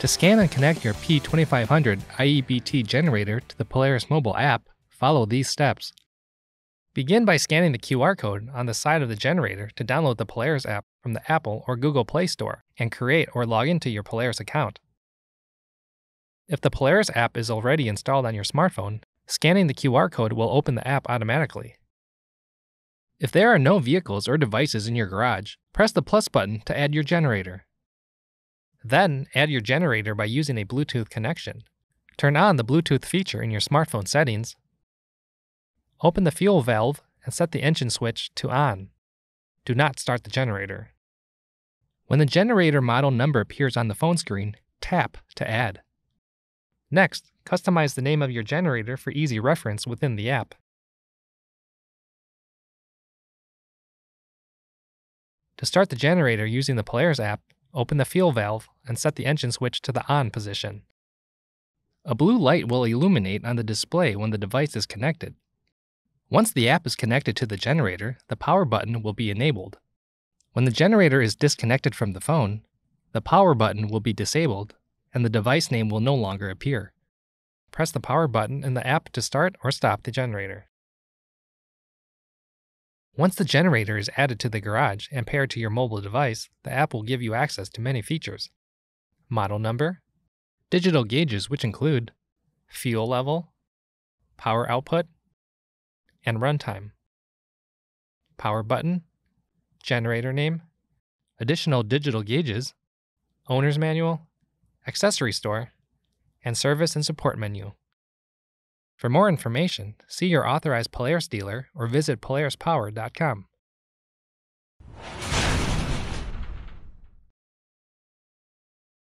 To scan and connect your P2500iEBT generator to the Polaris mobile app, follow these steps. Begin by scanning the QR code on the side of the generator to download the Polaris app from the Apple or Google Play Store and create or log into your Polaris account. If the Polaris app is already installed on your smartphone, scanning the QR code will open the app automatically. If there are no vehicles or devices in your garage, press the plus button to add your generator. Then, add your generator by using a Bluetooth connection. Turn on the Bluetooth feature in your smartphone settings. Open the fuel valve and set the engine switch to on. Do not start the generator. When the generator model number appears on the phone screen, tap to add. Next, customize the name of your generator for easy reference within the app. To start the generator using the Polaris app, open the fuel valve and set the engine switch to the on position. A blue light will illuminate on the display when the device is connected. Once the app is connected to the generator, the power button will be enabled. When the generator is disconnected from the phone, the power button will be disabled and the device name will no longer appear. Press the power button in the app to start or stop the generator. Once the generator is added to the garage and paired to your mobile device, the app will give you access to many features. Model number, digital gauges which include fuel level, power output, and runtime. Power button, generator name, additional digital gauges, owner's manual, accessory store, and service and support menu. For more information, see your authorized Polaris dealer or visit PolarisPower.com.